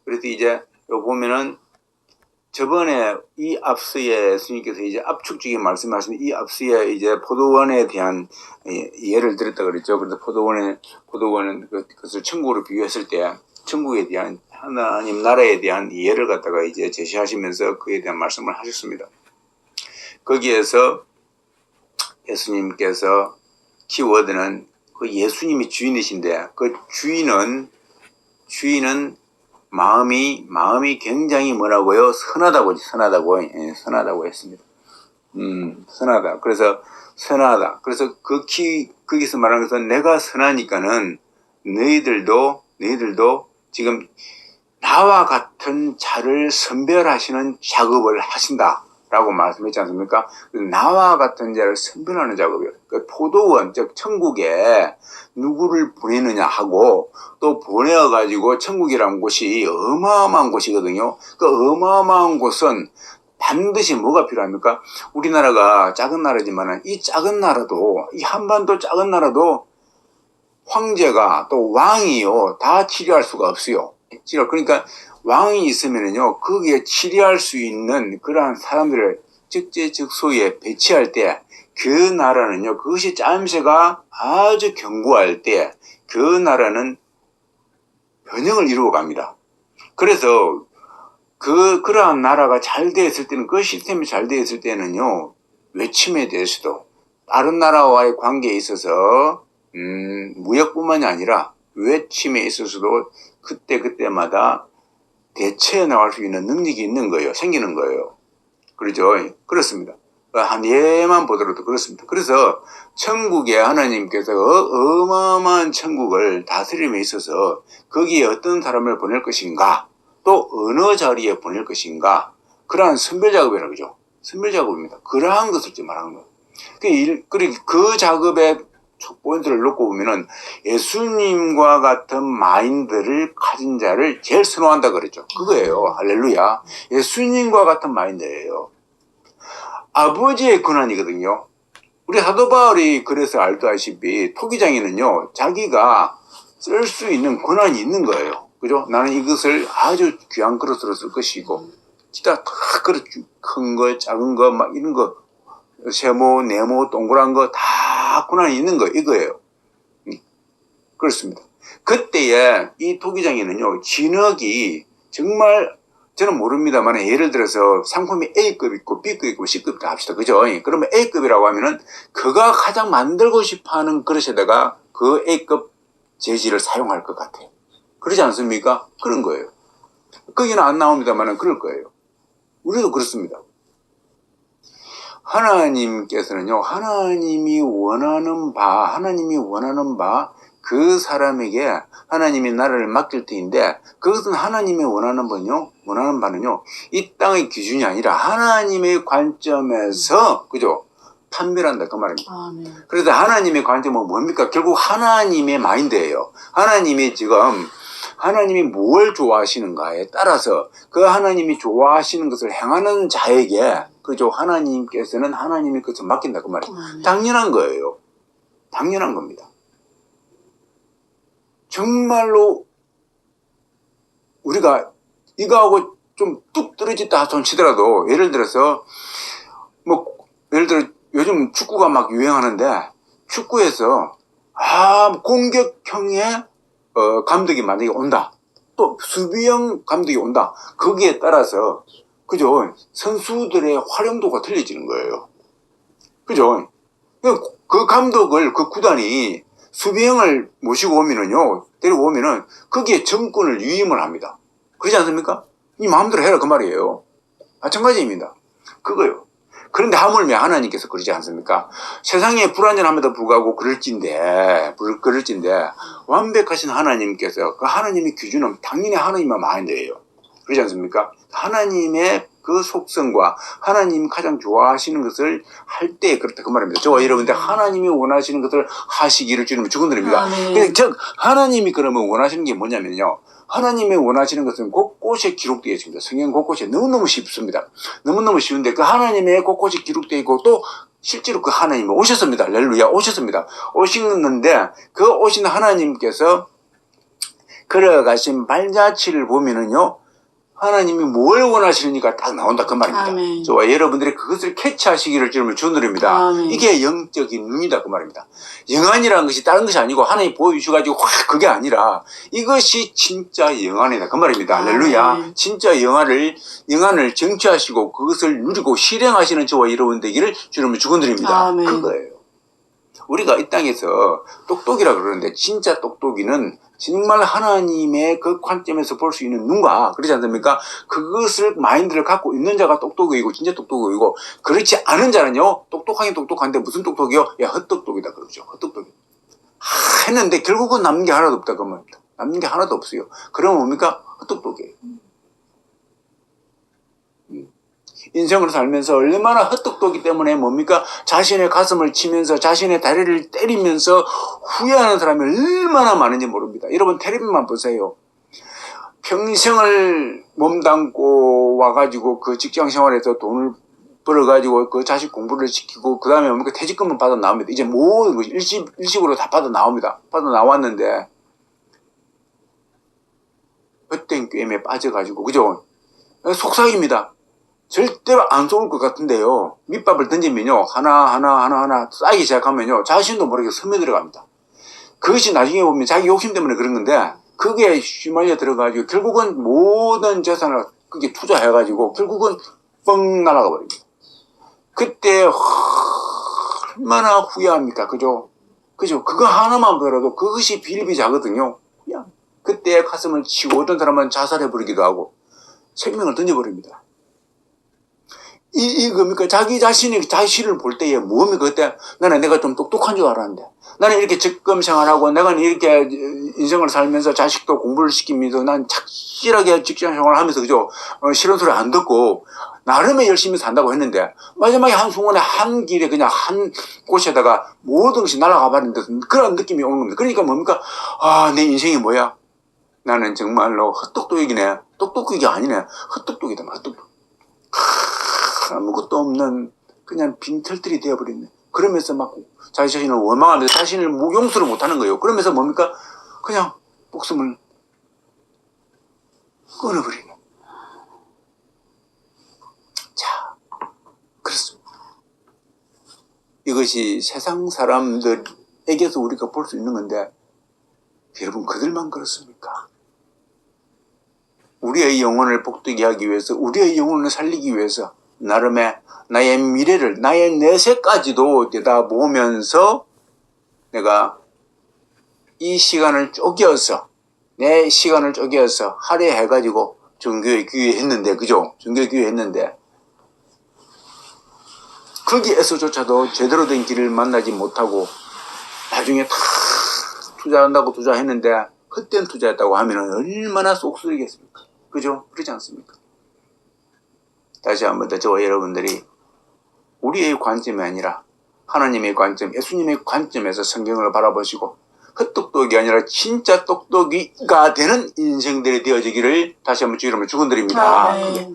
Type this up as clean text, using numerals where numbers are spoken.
그래서 이제 요 보면은 저번에 이 앞서에 예수님께서 이제 압축적인 말씀하신 이 앞서에 이제 포도원에 대한 예를 들었다 그랬죠. 그래서 포도원은 그것을 천국으로 비유했을 때 천국에 대한 하나님 나라에 대한 예를 갖다가 이제 제시하시면서 그에 대한 말씀을 하셨습니다. 거기에서 예수님께서 키워드는 그 예수님이 주인이신데 그 주인은 마음이 굉장히 뭐라고요? 선하다고 했습니다. 선하다. 그래서 선하다. 그래서 거기서 말하는 것은 내가 선하니까는 너희들도 지금 나와 같은 자를 선별하시는 작업을 하신다. 라고 말씀했지 않습니까? 나와 같은 자를 선별하는 작업이에요. 그 포도원, 즉 천국에 누구를 보내느냐 하고 또 보내어가지고 천국이라는 곳이 어마어마한 곳이거든요. 그 어마어마한 곳은 반드시 뭐가 필요합니까? 우리나라가 작은 나라지만 이 작은 나라도, 이 한반도 작은 나라도 황제가 또 왕이요 다 치료할 수가 없어요. 그러니까 왕이 있으면은요 거기에 치료할 수 있는 그러한 사람들을 적재적소에 배치할 때 그 나라는요 그것이 짜임새가 아주 견고할 때 그 나라는 번영을 이루어 갑니다. 그래서 그러한 나라가 잘 되어 있을 때는 그 시스템이 잘 되어 있을 때는요 외침에 대해서도 다른 나라와의 관계에 있어서 무역뿐만이 아니라 외침에 있어서도 그때마다 대처해 나갈 수 있는 능력이 있는 거예요. 생기는 거예요. 그렇죠? 그렇습니다. 한 예만 보더라도 그렇습니다. 그래서 천국에 하나님께서 어마어마한 천국을 다스림에 있어서 거기에 어떤 사람을 보낼 것인가 또 어느 자리에 보낼 것인가 그러한 선별작업이라고 그러죠. 선별작업입니다. 그러한 것을 지금 말하는 거예요. 그 작업의 포인트를 놓고 보면은 예수님과 같은 마인드를 가진 자를 제일 선호한다 그랬죠. 그거예요. 할렐루야. 예수님과 같은 마인드예요. 아버지의 권한이거든요. 우리 사도 바울이 그래서 알다시피 토기장에는요 자기가 쓸 수 있는 권한이 있는 거예요. 그죠? 나는 이것을 아주 귀한 그릇으로 쓸 것이고 진짜 다 그릇 큰 거 작은 거 막 이런 거 세모 네모 동그란 거 다 권한이 있는 거 이거예요. 그렇습니다. 그때에 이 토기장에는요 진흙이 정말 저는 모릅니다만 예를 들어서 상품이 A급 있고 B급 있고 C급 다 합시다. 그죠? 그러면 A급이라고 하면은 그가 가장 만들고 싶어 하는 그릇에다가 그 A급 재질을 사용할 것 같아요. 그러지 않습니까? 그런 거예요. 거기는 안 나옵니다만 그럴 거예요. 우리도 그렇습니다. 하나님께서는요, 하나님이 원하는 바, 그 사람에게 하나님이 나라를 맡길 때인데, 그것은 하나님이 원하는 바는요, 이 땅의 기준이 아니라 하나님의 관점에서, 그죠? 판별한다, 그 말입니다. 네. 그래서 하나님의 관점은 뭡니까? 결국 하나님의 마인드예요. 하나님이 뭘 좋아하시는가에 따라서 그 하나님이 좋아하시는 것을 행하는 자에게 그죠? 하나님께서는 하나님의 것을 맡긴다 그 말이에요. 당연한 거예요. 당연한 겁니다. 정말로 우리가 이거하고 좀 뚝 떨어졌다 손 치더라도 예를 들어 요즘 축구가 막 유행하는데 축구에서 공격형의 감독이 만약에 온다. 또 수비형 감독이 온다. 거기에 따라서 그죠? 선수들의 활용도가 틀려지는 거예요. 그죠? 그 감독을 그 구단이 수비형을 모시고 데리고 오면은 거기에 정권을 위임을 합니다. 그러지 않습니까? 이 마음대로 해라 그 말이에요. 마찬가지입니다. 그거요. 그런데 하물며 하나님께서 그러지 않습니까? 세상에 불완전함에도 불구하고 그럴진데 완벽하신 하나님께서 그 하나님의 기준은 당연히 하나님의 마인드예요. 그렇지 않습니까? 하나님의 그 속성과 하나님 가장 좋아하시는 것을 할 때 그렇다 그 말입니다. 저와 여러분들 하나님이 원하시는 것을 하시기를 주님은 축원드립니다. 즉 하나님이 그러면 원하시는 게 뭐냐면요. 하나님이 원하시는 것은 곳곳에 기록되어 있습니다. 성경 곳곳에 너무너무 쉽습니다. 너무너무 쉬운데 그 하나님의 곳곳에 기록되어 있고 또 실제로 그 하나님이 오셨습니다. 할렐루야 오셨습니다. 오셨는데 그 오신 하나님께서 걸어가신 발자취를 보면은요, 하나님이 뭘 원하시느니까 딱 나온다 그 말입니다. 아멘. 저와 여러분들이 그것을 캐치하시기를 주님을 주노립니다. 아멘. 이게 영적인 눈이다 그 말입니다. 영안이라는 것이 다른 것이 아니고 하나님이 보여주셔가지고 확 그게 아니라 이것이 진짜 영안이다 그 말입니다. 할렐루야. 아멘. 진짜 영안을 정취하시고 그것을 누리고 실행하시는 저와 여러분 되기를 주님을 축원드립니다. 아멘. 그거예요. 우리가 이 땅에서 똑똑이라 그러는데 진짜 똑똑이는 정말 하나님의 그 관점에서 볼 수 있는 눈과 그렇지 않습니까? 그것을 마인드를 갖고 있는 자가 똑똑이고 진짜 똑똑이고 그렇지 않은 자는요 똑똑하긴 똑똑한데 무슨 똑똑이요? 야 헛똑똑이다 그러죠. 헛똑똑이. 했는데 결국은 남는 게 하나도 없다 그 말입니다. 남는 게 하나도 없어요. 그러면 뭡니까? 헛똑똑이에요. 인생을 살면서 얼마나 헛똑똑이 때문에 뭡니까? 자신의 가슴을 치면서 자신의 다리를 때리면서 후회하는 사람이 얼마나 많은지 모릅니다. 여러분 텔레비만 보세요. 평생을 몸담고 와가지고 그 직장 생활에서 돈을 벌어가지고 그 자식 공부를 시키고 그 다음에 뭡니까? 퇴직금은 받아 나옵니다. 이제 모든 거 일식으로 다 받아 나옵니다. 받아 나왔는데 헛된 게임에 빠져가지고 그죠? 속삭입니다. 절대로 안 쏘을 것 같은데요. 밑밥을 던지면요. 하나 쌓이기 시작하면요. 자신도 모르게 스며들어갑니다. 그것이 나중에 보면 자기 욕심 때문에 그런 건데 그게 휘말려 들어가지고 결국은 모든 재산을 그게 투자해가지고 결국은 뻥 날아가 버립니다. 그때 얼마나 후회합니까? 그죠? 그거 하나만 보더라도 그것이 비일비재하거든요. 그냥 그때 가슴을 치고 어떤 사람은 자살해버리기도 하고 생명을 던져버립니다. 이겁니까? 자기 자신을 볼 때에 뭡니까? 그때 나는 내가 좀 똑똑한 줄 알았는데 나는 이렇게 적금 생활하고 내가 이렇게 인생을 살면서 자식도 공부를 시키면서 난 착실하게 직장 생활을 하면서 그죠? 싫은 소리 안 듣고 나름의 열심히 산다고 했는데 마지막에 한순간에 한 길에 그냥 한 곳에다가 모든 것이 날아가 버린 듯 그런 느낌이 오는 겁니다. 그러니까 뭡니까? 아, 내 인생이 뭐야? 나는 정말로 헛똑똑이네. 똑똑이가 아니네. 헛똑똑이다. 헛똑똑. 아무것도 없는 그냥 빈털들이 되어버렸네. 그러면서 막 자기 자신을 원망하면서 자신을 용서를 못하는 거예요. 그러면서 뭡니까? 그냥 목숨을 끊어버리네. 자, 그렇습니다. 이것이 세상 사람들에게서 우리가 볼 수 있는 건데 여러분 그들만 그렇습니까? 우리의 영혼을 복되게 하기 위해서 우리의 영혼을 살리기 위해서 나름의 나의 미래를 나의 내세까지도 내다보면서 내가 이 시간을 쪼개어서 내 시간을 쪼개어서 할애해가지고 종교에 귀의했는데 그죠? 종교에 귀의했는데 거기에서조차도 제대로 된 길을 만나지 못하고 나중에 다 투자한다고 투자했는데 헛된 투자했다고 하면 얼마나 쏙쓰리겠습니까? 그죠? 그렇지 않습니까? 다시 한번 더 저와 여러분들이 우리의 관점이 아니라 하나님의 관점, 예수님의 관점에서 성경을 바라보시고 헛똑똑이 아니라 진짜 똑똑이가 되는 인생들이 되어지기를 다시 한번 주의 이름으로 축원드립니다. 아멘.